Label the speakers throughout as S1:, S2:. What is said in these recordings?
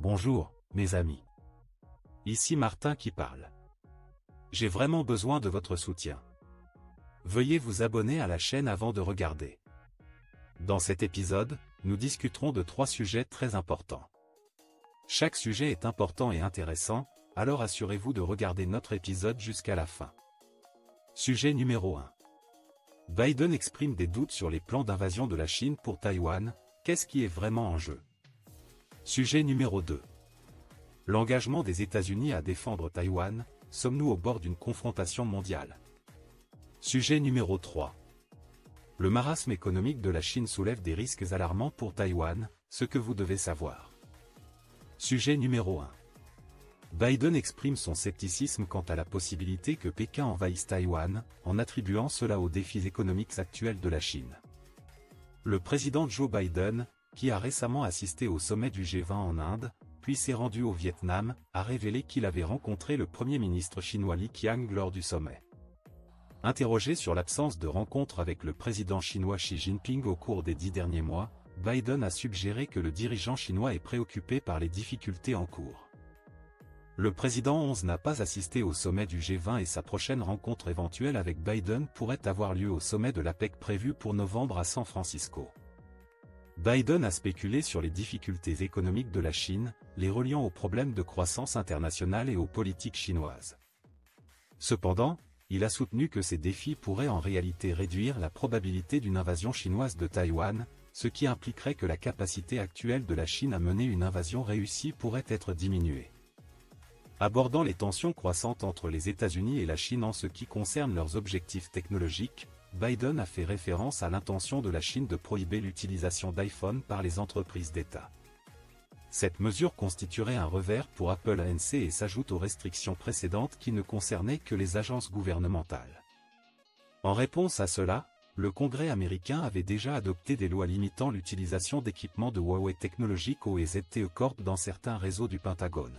S1: Bonjour, mes amis. Ici Martin qui parle. J'ai vraiment besoin de votre soutien. Veuillez vous abonner à la chaîne avant de regarder. Dans cet épisode, nous discuterons de 3 sujets très importants. Chaque sujet est important et intéressant, alors assurez-vous de regarder notre épisode jusqu'à la fin. Sujet numéro 1. Biden exprime des doutes sur les plans d'invasion de la Chine pour Taïwan, qu'est-ce qui est vraiment en jeu? Sujet numéro 2. L'engagement des États-Unis à défendre Taïwan, sommes-nous au bord d'une confrontation mondiale? Sujet numéro 3. Le marasme économique de la Chine soulève des risques alarmants pour Taïwan, ce que vous devez savoir. Sujet numéro 1. Biden exprime son scepticisme quant à la possibilité que Pékin envahisse Taïwan, en attribuant cela aux défis économiques actuels de la Chine. Le président Joe Biden, qui a récemment assisté au sommet du G20 en Inde, puis s'est rendu au Vietnam, a révélé qu'il avait rencontré le Premier ministre chinois Li Qiang lors du sommet. Interrogé sur l'absence de rencontre avec le président chinois Xi Jinping au cours des 10 derniers mois, Biden a suggéré que le dirigeant chinois est préoccupé par les difficultés en cours. Le président 11 n'a pas assisté au sommet du G20 et sa prochaine rencontre éventuelle avec Biden pourrait avoir lieu au sommet de l'APEC prévu pour novembre à San Francisco. Biden a spéculé sur les difficultés économiques de la Chine, les reliant aux problèmes de croissance internationale et aux politiques chinoises. Cependant, il a soutenu que ces défis pourraient en réalité réduire la probabilité d'une invasion chinoise de Taïwan, ce qui impliquerait que la capacité actuelle de la Chine à mener une invasion réussie pourrait être diminuée. Abordant les tensions croissantes entre les États-Unis et la Chine en ce qui concerne leurs objectifs technologiques, Biden a fait référence à l'intention de la Chine de prohiber l'utilisation d'iPhone par les entreprises d'État. Cette mesure constituerait un revers pour Apple Inc. et s'ajoute aux restrictions précédentes qui ne concernaient que les agences gouvernementales. En réponse à cela, le Congrès américain avait déjà adopté des lois limitant l'utilisation d'équipements de Huawei Technologies Co. et ZTE Corp dans certains réseaux du Pentagone.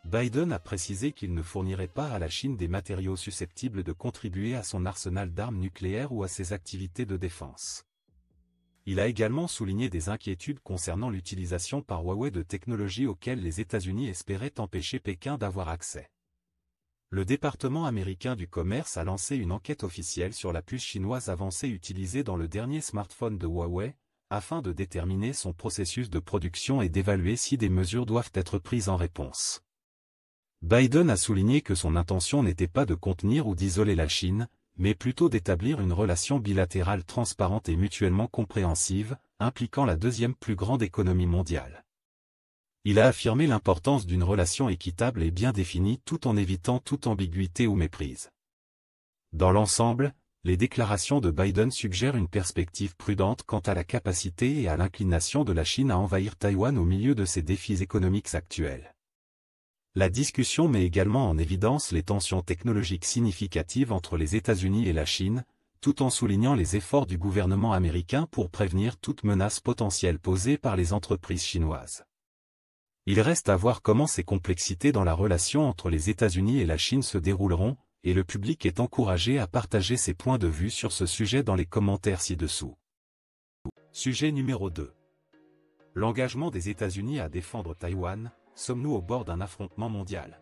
S1: Biden a précisé qu'il ne fournirait pas à la Chine des matériaux susceptibles de contribuer à son arsenal d'armes nucléaires ou à ses activités de défense. Il a également souligné des inquiétudes concernant l'utilisation par Huawei de technologies auxquelles les États-Unis espéraient empêcher Pékin d'avoir accès. Le département américain du commerce a lancé une enquête officielle sur la puce chinoise avancée utilisée dans le dernier smartphone de Huawei, afin de déterminer son processus de production et d'évaluer si des mesures doivent être prises en réponse. Biden a souligné que son intention n'était pas de contenir ou d'isoler la Chine, mais plutôt d'établir une relation bilatérale transparente et mutuellement compréhensive, impliquant la deuxième plus grande économie mondiale. Il a affirmé l'importance d'une relation équitable et bien définie tout en évitant toute ambiguïté ou méprise. Dans l'ensemble, les déclarations de Biden suggèrent une perspective prudente quant à la capacité et à l'inclination de la Chine à envahir Taïwan au milieu de ses défis économiques actuels. La discussion met également en évidence les tensions technologiques significatives entre les États-Unis et la Chine, tout en soulignant les efforts du gouvernement américain pour prévenir toute menace potentielle posée par les entreprises chinoises. Il reste à voir comment ces complexités dans la relation entre les États-Unis et la Chine se dérouleront, et le public est encouragé à partager ses points de vue sur ce sujet dans les commentaires ci-dessous. Sujet numéro 2. L'engagement des États-Unis à défendre Taïwan. Sommes-nous au bord d'un affrontement mondial?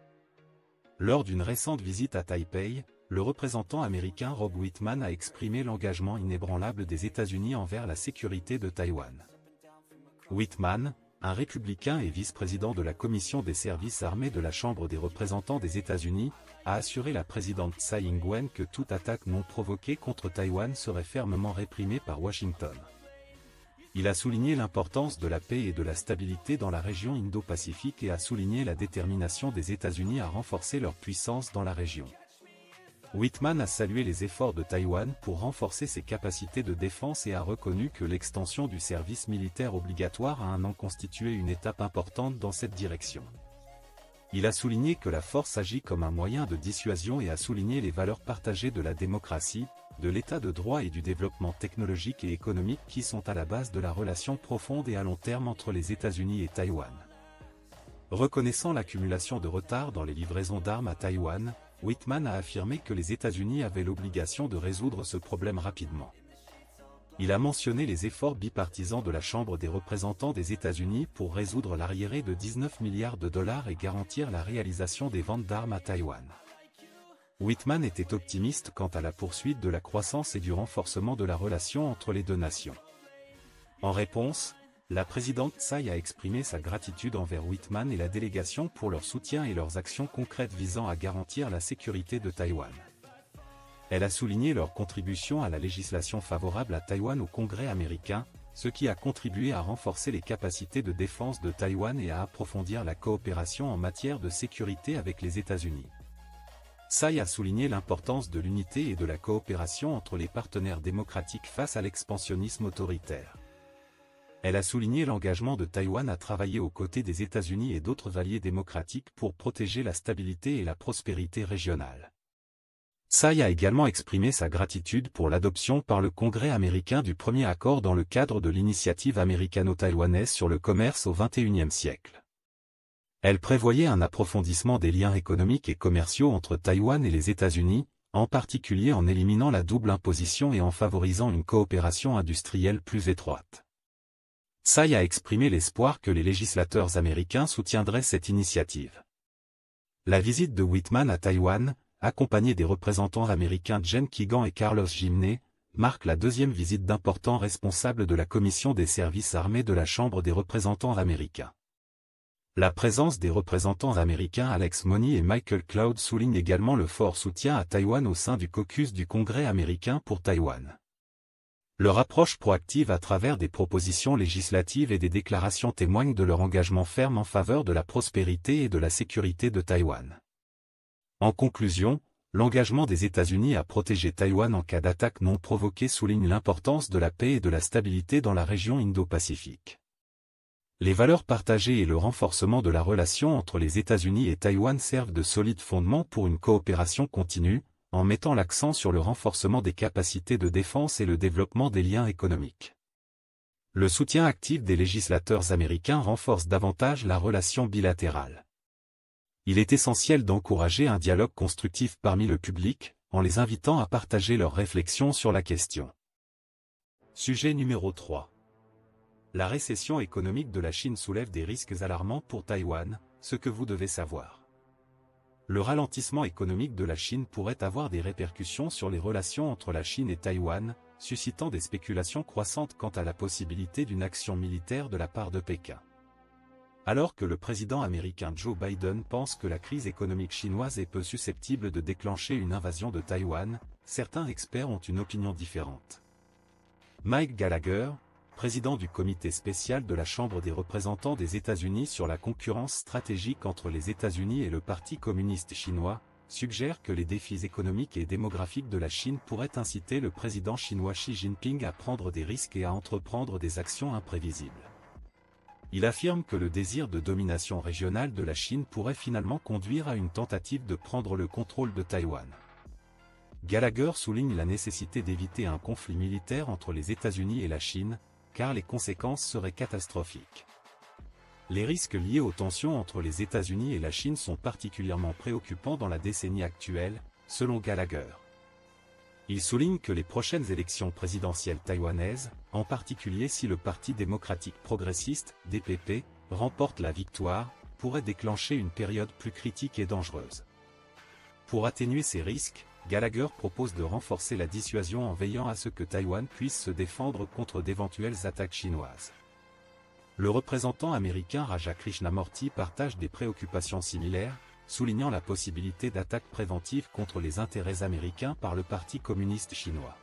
S1: Lors d'une récente visite à Taipei, le représentant américain Rob Wittman a exprimé l'engagement inébranlable des États-Unis envers la sécurité de Taïwan. Wittman, un républicain et vice-président de la Commission des services armés de la Chambre des représentants des États-Unis, a assuré la présidente Tsai Ing-wen que toute attaque non provoquée contre Taïwan serait fermement réprimée par Washington. Il a souligné l'importance de la paix et de la stabilité dans la région Indo-Pacifique et a souligné la détermination des États-Unis à renforcer leur puissance dans la région. Wittman a salué les efforts de Taïwan pour renforcer ses capacités de défense et a reconnu que l'extension du service militaire obligatoire à 1 an constituait une étape importante dans cette direction. Il a souligné que la force agit comme un moyen de dissuasion et a souligné les valeurs partagées de la démocratie, de l'état de droit et du développement technologique et économique qui sont à la base de la relation profonde et à long terme entre les États-Unis et Taïwan. Reconnaissant l'accumulation de retard dans les livraisons d'armes à Taïwan, Wittman a affirmé que les États-Unis avaient l'obligation de résoudre ce problème rapidement. Il a mentionné les efforts bipartisans de la Chambre des représentants des États-Unis pour résoudre l'arriéré de 19 milliards de dollars et garantir la réalisation des ventes d'armes à Taïwan. Whitman était optimiste quant à la poursuite de la croissance et du renforcement de la relation entre les deux nations. En réponse, la présidente Tsai a exprimé sa gratitude envers Whitman et la délégation pour leur soutien et leurs actions concrètes visant à garantir la sécurité de Taïwan. Elle a souligné leur contribution à la législation favorable à Taïwan au Congrès américain, ce qui a contribué à renforcer les capacités de défense de Taïwan et à approfondir la coopération en matière de sécurité avec les États-Unis. Tsai a souligné l'importance de l'unité et de la coopération entre les partenaires démocratiques face à l'expansionnisme autoritaire. Elle a souligné l'engagement de Taïwan à travailler aux côtés des États-Unis et d'autres alliés démocratiques pour protéger la stabilité et la prospérité régionale. Tsai a également exprimé sa gratitude pour l'adoption par le Congrès américain du premier accord dans le cadre de l'initiative américano-taïwanaise sur le commerce au XXIe siècle. Elle prévoyait un approfondissement des liens économiques et commerciaux entre Taïwan et les États-Unis, en particulier en éliminant la double imposition et en favorisant une coopération industrielle plus étroite. Tsai a exprimé l'espoir que les législateurs américains soutiendraient cette initiative. La visite de Whitman à Taïwan, accompagné des représentants américains Jen Keegan et Carlos Jimné, marque la deuxième visite d'importants responsables de la Commission des services armés de la Chambre des représentants américains. La présence des représentants américains Alex Money et Michael Cloud souligne également le fort soutien à Taïwan au sein du caucus du Congrès américain pour Taïwan. Leur approche proactive à travers des propositions législatives et des déclarations témoignent de leur engagement ferme en faveur de la prospérité et de la sécurité de Taïwan. En conclusion, l'engagement des États-Unis à protéger Taïwan en cas d'attaque non provoquée souligne l'importance de la paix et de la stabilité dans la région Indo-Pacifique. Les valeurs partagées et le renforcement de la relation entre les États-Unis et Taïwan servent de solides fondements pour une coopération continue, en mettant l'accent sur le renforcement des capacités de défense et le développement des liens économiques. Le soutien actif des législateurs américains renforce davantage la relation bilatérale. Il est essentiel d'encourager un dialogue constructif parmi le public, en les invitant à partager leurs réflexions sur la question. Sujet numéro 3. La récession économique de la Chine soulève des risques alarmants pour Taïwan, ce que vous devez savoir. Le ralentissement économique de la Chine pourrait avoir des répercussions sur les relations entre la Chine et Taïwan, suscitant des spéculations croissantes quant à la possibilité d'une action militaire de la part de Pékin. Alors que le président américain Joe Biden pense que la crise économique chinoise est peu susceptible de déclencher une invasion de Taïwan, certains experts ont une opinion différente. Mike Gallagher, président du comité spécial de la Chambre des représentants des États-Unis sur la concurrence stratégique entre les États-Unis et le Parti communiste chinois, suggère que les défis économiques et démographiques de la Chine pourraient inciter le président chinois Xi Jinping à prendre des risques et à entreprendre des actions imprévisibles. Il affirme que le désir de domination régionale de la Chine pourrait finalement conduire à une tentative de prendre le contrôle de Taïwan. Gallagher souligne la nécessité d'éviter un conflit militaire entre les États-Unis et la Chine, car les conséquences seraient catastrophiques. Les risques liés aux tensions entre les États-Unis et la Chine sont particulièrement préoccupants dans la décennie actuelle, selon Gallagher. Il souligne que les prochaines élections présidentielles taïwanaises, en particulier si le Parti démocratique progressiste, DPP, remporte la victoire, pourraient déclencher une période plus critique et dangereuse. Pour atténuer ces risques, Gallagher propose de renforcer la dissuasion en veillant à ce que Taïwan puisse se défendre contre d'éventuelles attaques chinoises. Le représentant américain Raja Krishnamurti partage des préoccupations similaires, soulignant la possibilité d'attaques préventives contre les intérêts américains par le Parti communiste chinois.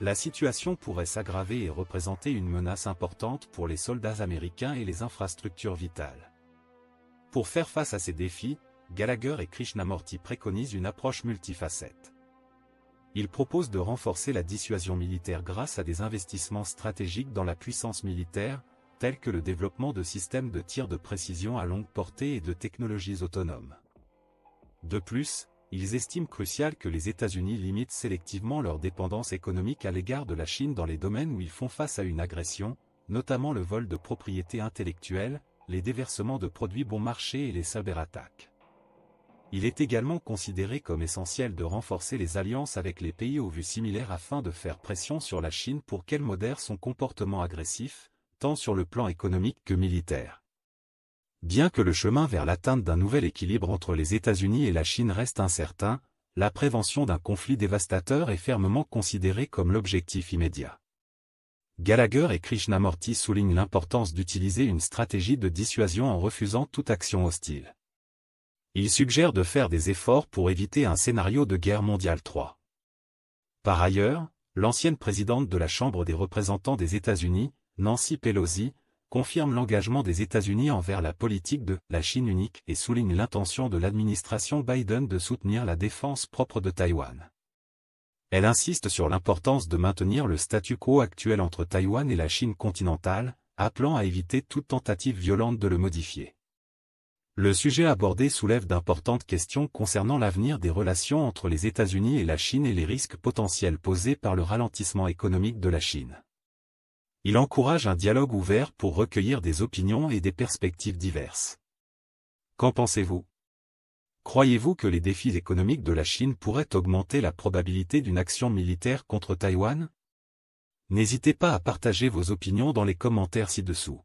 S1: La situation pourrait s'aggraver et représenter une menace importante pour les soldats américains et les infrastructures vitales. Pour faire face à ces défis, Gallagher et Krishnamurti préconisent une approche multifacette. Ils proposent de renforcer la dissuasion militaire grâce à des investissements stratégiques dans la puissance militaire, tels que le développement de systèmes de tir de précision à longue portée et de technologies autonomes. De plus, ils estiment crucial que les États-Unis limitent sélectivement leur dépendance économique à l'égard de la Chine dans les domaines où ils font face à une agression, notamment le vol de propriété intellectuelle, les déversements de produits bon marché et les cyberattaques. Il est également considéré comme essentiel de renforcer les alliances avec les pays aux vues similaires afin de faire pression sur la Chine pour qu'elle modère son comportement agressif, tant sur le plan économique que militaire. Bien que le chemin vers l'atteinte d'un nouvel équilibre entre les États-Unis et la Chine reste incertain, la prévention d'un conflit dévastateur est fermement considérée comme l'objectif immédiat. Gallagher et Krishnamurti soulignent l'importance d'utiliser une stratégie de dissuasion en refusant toute action hostile. Ils suggèrent de faire des efforts pour éviter un scénario de guerre mondiale 3. Par ailleurs, l'ancienne présidente de la Chambre des représentants des États-Unis, Nancy Pelosi, confirme l'engagement des États-Unis envers la politique de « la Chine unique » et souligne l'intention de l'administration Biden de soutenir la défense propre de Taïwan. Elle insiste sur l'importance de maintenir le statu quo actuel entre Taïwan et la Chine continentale, appelant à éviter toute tentative violente de le modifier. Le sujet abordé soulève d'importantes questions concernant l'avenir des relations entre les États-Unis et la Chine et les risques potentiels posés par le ralentissement économique de la Chine. Il encourage un dialogue ouvert pour recueillir des opinions et des perspectives diverses. Qu'en pensez-vous? Croyez-vous que les défis économiques de la Chine pourraient augmenter la probabilité d'une action militaire contre Taïwan? N'hésitez pas à partager vos opinions dans les commentaires ci-dessous.